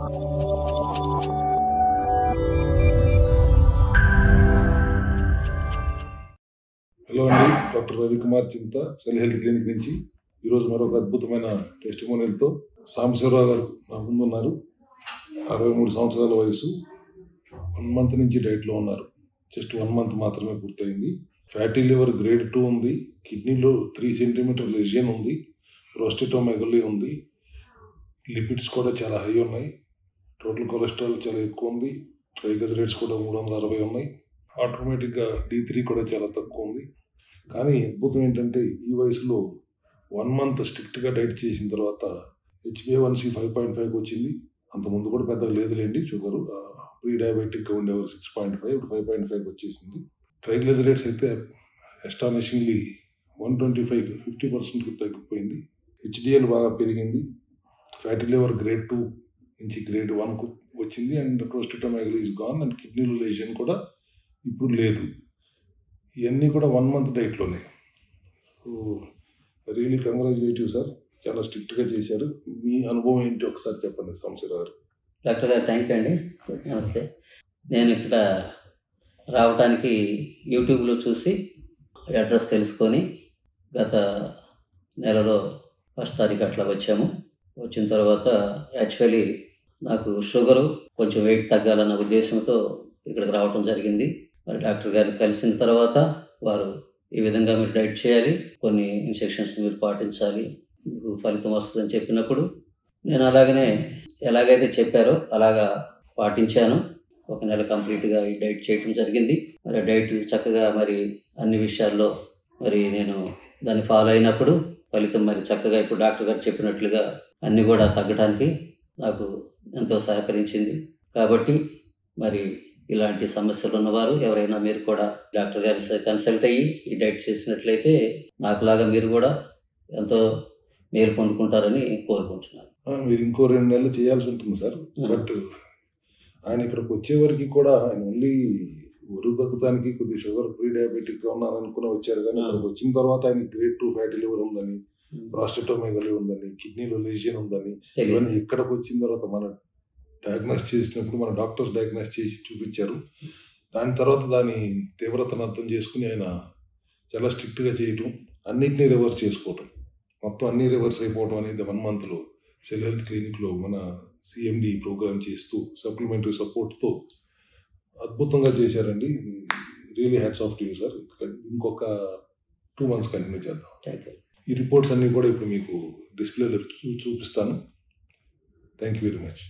Hello అండి, doctor Ravikumar చింత, cell health clinic నుంచి. ఈరోజు మరొక అద్భుతమైన టెస్టిమోనియల్తో సాంబశివరావు గారు నా ముందున్నారు. 63 సంవత్సరాల వయసు, 1 మంత్ నుంచి డైట్లో ఉన్నారు. జస్ట్ 1 మంత్ మాత్రమే పూర్తయింది. ఫ్యాటీ లివర్ గ్రేడ్ 2 ఉంది, కిడ్నీలో 3 సెంటీమీటర్ లెజియన్ ఉంది, ప్రోస్టేటోమెగలీ ఉంది, లిపిడ్స్ కూడా చాలా హై ఉన్నాయి, టోటల్ కొలెస్ట్రాల్ చాలా ఎక్కువ ఉంది, ట్రైగ్లిజరైడ్స్ కూడా 360 ఉన్నాయి, ఆటోమేటిక్గా D3 కూడా చాలా తక్కువ ఉంది. కానీ అద్భుతం ఏంటంటే ఈ వయసులో 1 మంత్ స్ట్రిక్ట్గా డైట్ చేసిన తర్వాత HbA1c 5.5 వచ్చింది. అంతకుముందు కూడా పెద్దగా లేదులేండి షుగరు, ప్రీ డయాబెటిక్గా ఉండేవారు 6.5, ఇప్పుడు 5.5 వచ్చేసింది. ట్రైగ్లిజరైడ్స్ అయితే అస్టానిషింగ్లీ 125 50% తగ్గిపోయింది. HDL బాగా పెరిగింది. ఫ్యాటీ లివర్ గ్రేడ్ 2 నుంచి గ్రేడ్ 1కు వచ్చింది. And prostatomegaly is gone. And కిడ్నీలో లెజియన్ కూడా ఇప్పుడు లేదు. ఇవన్నీ కూడా 1 మంత్ డైట్లోనే. రియలీ కంగ్రాచులేటివ్ సార్, చాలా స్ట్రిక్ట్గా చేశారు. మీ అనుభవం ఏంటి ఒకసారి చెప్పండి సాంబశివరావు గారు. డాక్టర్ గారు థ్యాంక్ యూ అండి. నమస్తే. నేను ఇక్కడ రావడానికి యూట్యూబ్లో చూసి అడ్రస్ తెలుసుకొని గత నెలలో 1వ తారీఖు అట్లా వచ్చాము. వచ్చిన తర్వాత యాక్చువల్లీ నాకు షుగరు కొంచెం వెయిట్ తగ్గాలన్న ఉద్దేశంతో ఇక్కడికి రావడం జరిగింది. మరి డాక్టర్ గారిని కలిసిన తర్వాత వారు ఈ విధంగా మీరు డైట్ చేయాలి, కొన్ని ఇన్స్ట్రక్షన్స్ మీరు పాటించాలి, మీకు ఫలితం వస్తుందని చెప్పినప్పుడు నేను అలాగనే ఎలాగైతే చెప్పారో అలాగా పాటించాను. 1 నెల కంప్లీట్గా ఈ డైట్ చేయడం జరిగింది. మరి డైట్ చక్కగా మరి అన్ని విషయాల్లో మరి నేను దాన్ని ఫాలో అయినప్పుడు ఫలితం మరి చక్కగా ఇప్పుడు డాక్టర్ గారు చెప్పినట్లుగా అన్నీ కూడా తగ్గడానికి నాకు ఎంతో సహకరించింది. కాబట్టి మరి ఇలాంటి సమస్యలు ఉన్నవారు ఎవరైనా మీరు కూడా డాక్టర్ గారి కన్సల్ట్ అయ్యి ఈ డైట్ చేసినట్లయితే నాకులాగా మీరు కూడా ఎంతో మేలు పొందుకుంటారని కోరుకుంటున్నాను. మీరు ఇంకో 2 నెలలు చేయాల్సి ఉంటుంది సార్. బట్ ఆయన ఇక్కడికి వచ్చేవరకు కూడా ఆయన ఓన్లీ బరువు తగ్గుతానికి కొద్దిగా షుగర్ ప్రీ డయాబెటిక్గా ఉన్నాను అనుకుని వచ్చారు. కానీ ఇక్కడికి వచ్చిన తర్వాత ఆయన గ్రేడ్ 2 ఫ్యాటీ లివర్ ఉందని, ప్రోస్టేటోమెగలీ ఉందని, కిడ్నీలో లెజియన్ ఉందని, ఇవన్నీ ఇక్కడికి వచ్చిన తర్వాత మన డయాగ్నోస్ చేసినప్పుడు మన డాక్టర్స్ డయాగ్నోస్ చేసి చూపించారు. దాని తర్వాత దాని తీవ్రతను అర్థం చేసుకుని ఆయన చాలా స్ట్రిక్ట్గా చేయటం, అన్నింటినీ రివర్స్ చేసుకోవటం, మొత్తం అన్నీ రివర్స్ అయిపోవటం అనేది 1 మంత్లో సెల్ హెల్త్ క్లినిక్లో మన CMD ప్రోగ్రామ్ చేస్తూ సప్లిమెంటరీ సపోర్ట్తో అద్భుతంగా చేశారండి. Really hats off to you sir. ఇంకొక 2 మంత్స్ కంటిన్యూ చేద్దాం. ఈ రిపోర్ట్స్ అన్నీ కూడా ఇప్పుడు మీకు డిస్ప్లేలో చూపిస్తాను. Thank you very much.